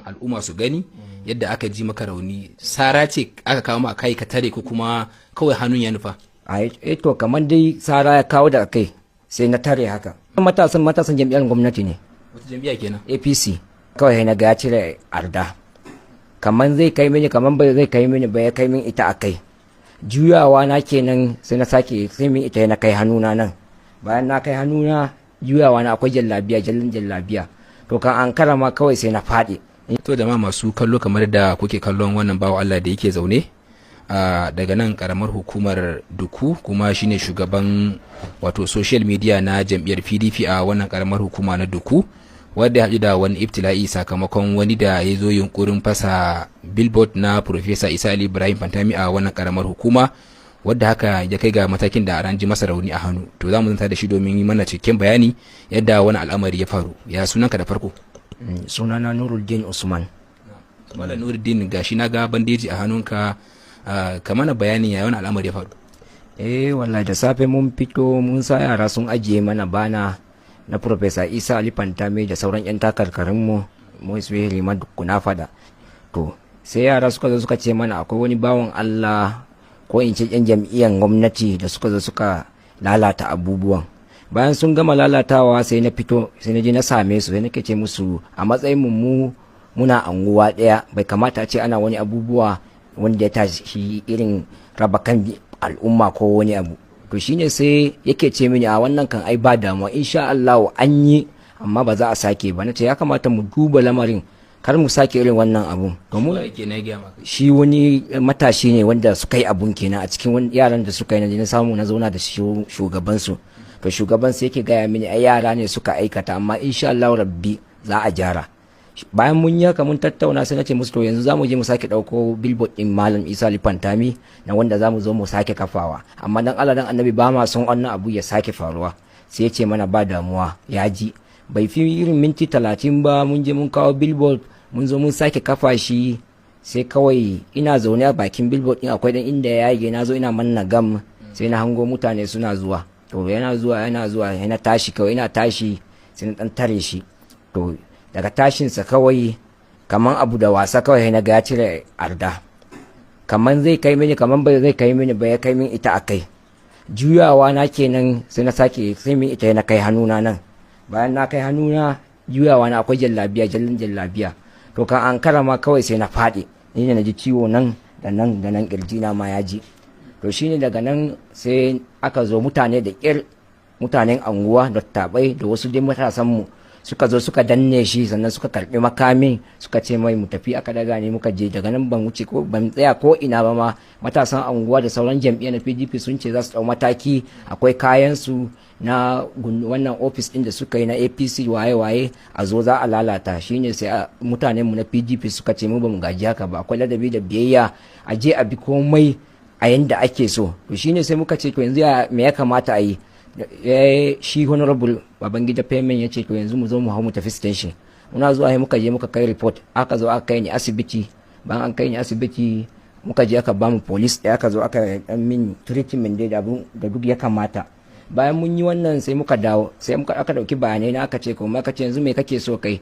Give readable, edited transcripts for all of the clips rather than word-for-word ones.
al'umma su gani yadda aka ji maka rauni. Sara ce aka kawo ma kai ka tare ko kuma kawai hannun ya nufa? To kamar dai sara ya kawo da kai sai na tare haka. Matasan jam'iyyar gwamnati ne. Wata jam'iyya kenan? APC. Kawai na ga ya cire arda. Kamar zai kai mini kamar bai zai kai mini ba ya kai min ita a kai. Juyawa na kenan sai na sake sai min ita na kai hannuna nan. Bayan na kai hannuna juyawa na akwai jallabiya. To kan an karama kawai sai na faɗi. To da ma masu kallo kamar da kuke kallon wannan bawa Allah da yake zaune daga nan karamar hukumar Duku, kuma shine shugaban wato social media na jam'iyyar PDP a wannan karamar hukuma na Duku, wadda ya haɗu da wani ibtila'i sakamakon wani da ya zo yunkurin fasa billboard na Professor Isa Ali Ibrahim Fantami a wannan karamar hukuma, wadda haka ya kai ga matakin da an ji masa rauni a hannu. To za mu zanta da shi domin yi mana cikakken bayani yadda wani al'amari ya faru. Ya sunanka da farko? Sunana Nuruddin Usman. Malam Nuruddin, gashi na ga bandeji a hannunka, ka mana bayani ya wani al'amari ya faru. Wallahi da safe mun fito mun sa yara sun ajiye mana bana na Professor Isa Ali Fantami da sauran 'yan takarkarinmu mu especially ma Dukuna fada. To sai yara suka zo suka ce mana akwai wani bawan Allah ko in ce 'yan jam'iyyar gwamnati da suka zo suka lalata abubuwan. Bayan sun gama lalatawa sai na fito sai na je na same su sai nake ce musu a matsayin mu muna anguwa daya, bai kamata a ce ana wani abubuwa wanda ya tashi irin raba kan al'umma ko wani abu. To shine sai yake ce mini a wannan kan ai ba damuwa insha Allah an yi, amma ba za a sake ba. Nace ya kamata mu duba lamarin kar mu sake irin wannan abun. To mu shi wani matashi ne wanda suka yi abun kenan a cikin yaran da suka yi na samu na zauna da shugaban su. To shugaban sai yake gaya mini ai yara ne suka aikata, amma insha Allah rabbi za a gyara. Bayan mun yi haka mun tattauna sai nace musu to yanzu zamu je mu sake dauko billboard din Malam Isa Ali Fantami na wanda zamu zo mu sake kafawa, amma dan Allah dan Annabi ba ma son wannan abu ya sake faruwa. Sai ya ce mana ba damuwa, ya ji. Bai fi irin minti 30 ba mun je mun kawo billboard mun zo mun sake kafa shi. Sai kawai ina zaune a bakin billboard din akwai dan inda ya yage, na zo ina manna gam sai na hango mutane suna zuwa. To yana zuwa yana tashi, kawai ina tashi sai na dan tare shi. To daga tashinsa kawai kaman abu da wasa kawai na ga ya cire arda. Kaman zai kai mini kaman bai zai kai mini ba ya kai min ita a kai. Juyawa na kenan sai na sake sai min ita na kai hannuna nan. Bayan na kai hannuna juyawa na akwai jallabiya. To kan an karama kawai sai na faɗi. Ni ne na ji ciwo nan da nan kirjina ma ya ji. To shine daga nan sai aka zo mutane da mutanen anguwa da tabai da wasu dai matasan mu suka zo suka danne shi, sannan suka karbi makamin suka ce mai mu tafi. Aka daga ne muka je. Daga nan ban wuce ko ban tsaya ko ina ba ma. Matasan anguwa da sauran jam'iyyar na PDP sun ce za su dau mataki, akwai kayan su na wannan office din da suka yi na APC waye a zo za a lalata. Shine sai mutanen mu na PDP suka ce mu ba mu gaji haka ba, akwai ladabi da biyayya, a je a bi komai a yanda ake so. To shine sai muka ce to yanzu me ya kamata a yi. Shi honorable Babangida Payment ya ce to yanzu mu zo mu hau mu tafi station. Muna zuwa muka je muka kai report, aka zo aka kai ni asibiti. Bayan an kai ni asibiti muka je aka bamu police ɗaya, aka zo aka dan min treatment da duk ya kamata. Bayan mun yi wannan sai muka dawo, sai aka dauki bayanai na aka ce kuma aka ce yanzu me kake so kai.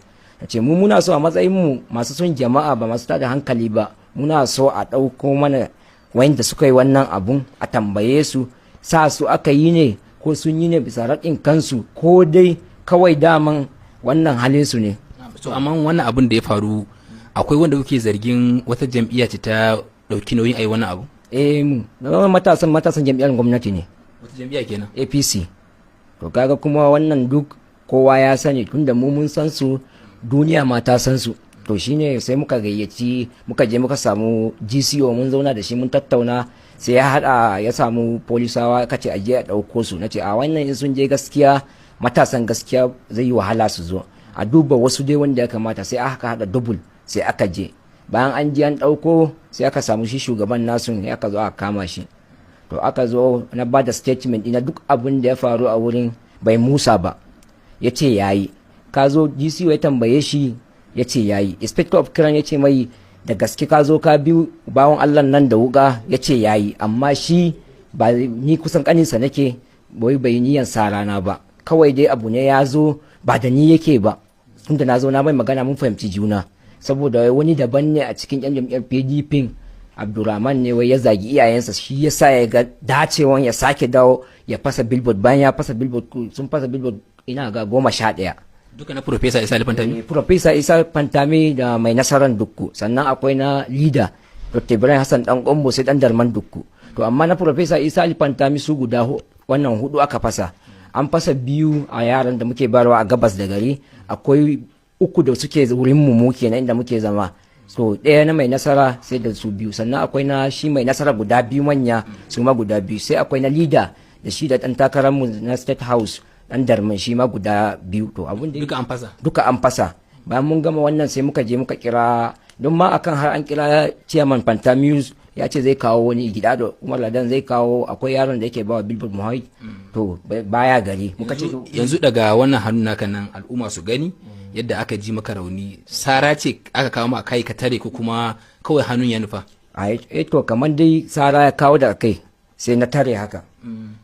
ce mu muna so a matsayin mu masu son jama'a ba masu tada hankali ba, muna so a dauko mana wanda suka yi wannan abun a tambaye su, sa su aka yi ne ko sun yi ne bisa raɗin kansu ko dai kawai daman wannan halin su ne. So amma wannan abun da ya faru akwai wanda kuke zargin wata jam'iyya ce ta dauki nauyin ayi wannan abu? Mu matasan jam'iyyar gwamnati ne. Wata jam'iyya kenan? APC. To kaga kuma wannan duk kowa ya sani, tunda mu mun san su, duniya ma ta san su. To shine sai muka gayyaci, muka je muka samu GCO mun zauna da shi mun tattauna, sai ya samu polisawa kace aje a dauko su. Nace a wannan in sun je gaskiya matasan gaskiya zai yi wahala su zo, a duba wasu dai wanda ya kamata. Sai aka hada double, sai aka je. Bayan an ji an dauko sai aka samu shi shugaban nasu, ya aka zo aka kama shi. To aka zo na bada statement ina duk abin da ya faru a wurin, bai musa ba, ya ce yayi. Ka zo GCO ya tambaye shi, ya ce yayi. Inspector of Crime ya ce mai da gaske ka zo ka bi bawon Allah nan da wuka, ya ce yayi, amma shi ba ni kusan kaninsa nake, bai niyan sa rana ba, kawai dai abu ne ya zo ba da ni yake ba, tunda na zo na mai magana mun fahimci juna. saboda wani daban ne a cikin yan jam'iyyar PDP Abdurrahman ne wai ya zagi iyayensa, shi yasa ya ga dacewan ya sake dawo ya fasa billboard. Bayan ya fasa billboard, sun fasa billboard ina ga 11 duka na Professor Isa Ali Fantami. Professor Isa Fantami da mai nasarar Dukku, sannan akwai na leader Dr. Ibrahim Hassan dan Gombo sai dan Darman Dukku. To amma na Professor Isa Ali Fantami su guda wannan 4 aka fasa. An fasa 2 a yaran da muke barwa a gabas da gari, akwai 3 da suke wurin mu kenan inda muke zama. So ɗaya na mai nasara sai da su 2, sannan akwai na shi mai nasara guda 2 manya su ma guda 2, sai akwai na leader da shi da ɗan takararmu na State House ɗan Darman shi ma guda 2. To abin da duka an fasa. Bayan mun gama wannan sai muka je muka kira, don ma akan har an kira chairman Fantami ya ce zai kawo wani gida da Umar Ladan zai kawo, akwai yaron da yake bawa billboard muhai to baya gari. Muka ce yanzu daga wannan hannu naka nan al'umma su gani yadda aka ji maka rauni, sara ce aka kawo ma kai ka tare ko kuma kawai hannun ya nufa? To kamar dai sara ya kawo da kai sai na tare haka.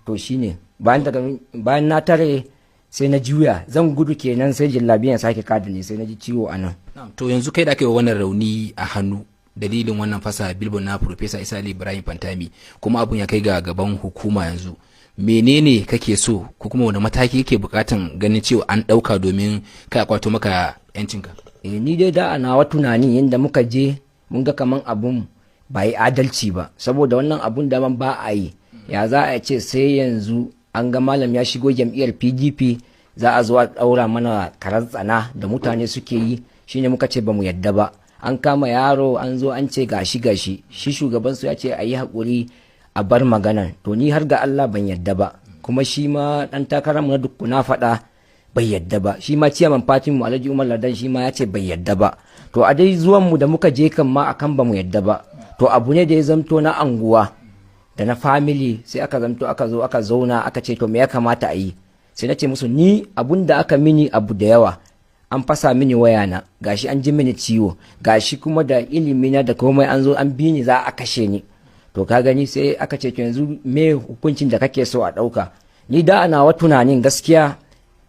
To shine bayan na tare sai na juya zan gudu kenan, sai jillabiyan sake kada ne, sai na ji ciwo a nan. To yanzu kai da aka yi wannan rauni a hannu dalilin wannan fasa billboard na Professor Isa Ali Ibrahim Fantami, kuma abun ya kai ga gaban hukuma yanzu, menene kake so ko kuma wani mataki yake bukatan ganin cewa an dauka domin kai a kwato maka yancinka? Ni dai da nawa tunani yadda muka je mun ga kaman abun ba yi adalci ba, saboda wannan abun da man ba a yi, ya za a ce sai yanzu an ga malam ya shigo jam'iyyar PDP za a zo a daura mana karar tsana da mutane suke yi, shine muka ce ba mu yadda ba. An kama yaro an zo an ce gashi shi shugaban su ya ce a yi haƙuri a bar maganan. To ni har ga Allah ban yadda ba, kuma shi ma dan takarar mu na Dukku na faɗa bai yadda ba, shi ma ciyaman fatin mu Alhaji Umar Ladan shi ma ya ce bai yadda ba. To a dai zuwan mu da muka je kan ma akan ba mu yadda ba, to abu ne da ya zamto na anguwa da na family, sai aka zamto aka zo aka zauna aka ce to me ya kamata a yi. Sai na ce musu ni abun da aka mini abu da yawa, an fasa mini wayana, gashi an ji mini ciwo, gashi kuma da ilimi na da komai an zo an bi ni za a kashe ni. To ka gani sai aka ce yanzu me hukuncin da kake so a ɗauka? Ni da ana wa tunanin gaskiya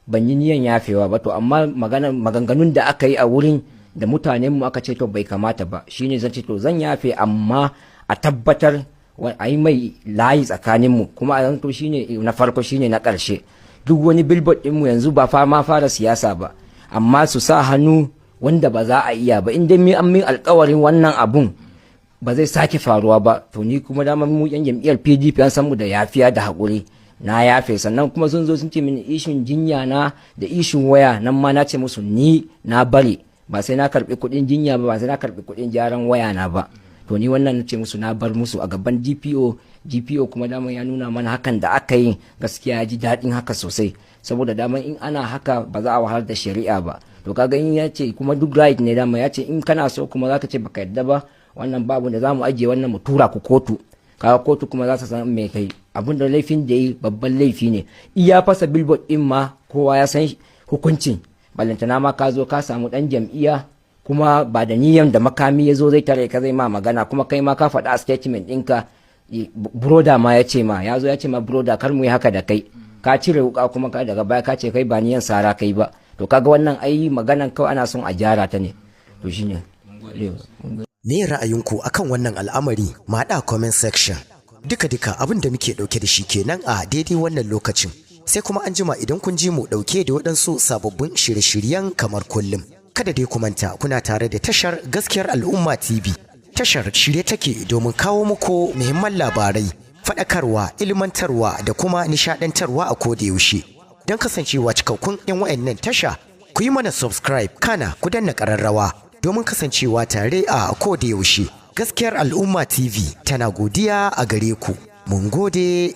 ban yi niyan yafewa ba, to amma maganganun da aka yi a wurin da mutanen mu aka ce to bai kamata ba, shine zan ce to zan yafe, amma a tabbatar a yi mai layi tsakanin mu, kuma a zanto shine na farko shine na ƙarshe. Duk wani billboard din mu yanzu ba ma fara siyasa ba, amma su sa hannu wanda ba za a iya ba, in dai an min alkawarin wannan abun ba zai sake faruwa ba. To ni kuma dama mu yan jam'iyyar PDP an san mu da yafiya da haƙuri, na yafe. Sannan kuma sun zo sun ce mini ishin jinya na da ishin waya, nan ma na ce musu ni na bari, ba sai na karɓi kuɗin jinya ba sai na karɓi kuɗin gyaran waya na ba. To ni wannan na ce musu na bar musu a gaban DPO kuma dama ya nuna mana hakan da aka yi gaskiya ya ji daɗin haka sosai, saboda dama in ana haka ba za a wahalar da shari'a ba. To kaga in ya ce kuma duk right ne, dama ya ce in kana so kuma za ka ce baka yadda ba, wannan babu da za mu ajiye wannan mu tura ku kotu, kaga kotu kuma za ta san me kai. Abin da laifin da yi babban laifi ne, iya fasa billboard din ma kowa ya san hukuncin, balantana ma ka zo ka samu dan jam'iyya kuma ba da niyyar da makami ya zo zai tare ka zai ma magana, kuma kai ma ka faɗa a statement ɗinka, broda ma ya ce ma, ya zo ya ce ma broda kar mu yi haka da kai, ka cire wuka kuma ka daga baya ka ce kai ba niyan sara kai ba. To kaga wannan ai maganan kawai ana son a gyara ta ne. To shine me ra'ayinku akan wannan al'amari? Ma da comment section. Duka abin da muke dauke da shi kenan a daidai wannan lokacin, sai kuma an jima idan kun ji mu dauke da waɗansu sababbin shirye-shiryen kamar kullum. Kada dai ku manta kuna tare da tashar Gaskiyar Al'umma TV. Tashar shirye take domin kawo muku muhimman labarai, faɗakarwa, ilmantarwa da kuma nishaɗantarwa a koda yaushe. Don kasancewa cikakkun 'yan wayannan tasha, ku yi mana subscribe kana ku danna ƙararrawa domin kasancewa tare a koda yaushe. Gaskiyar Al'umma TV tana godiya a gare ku. Mun gode.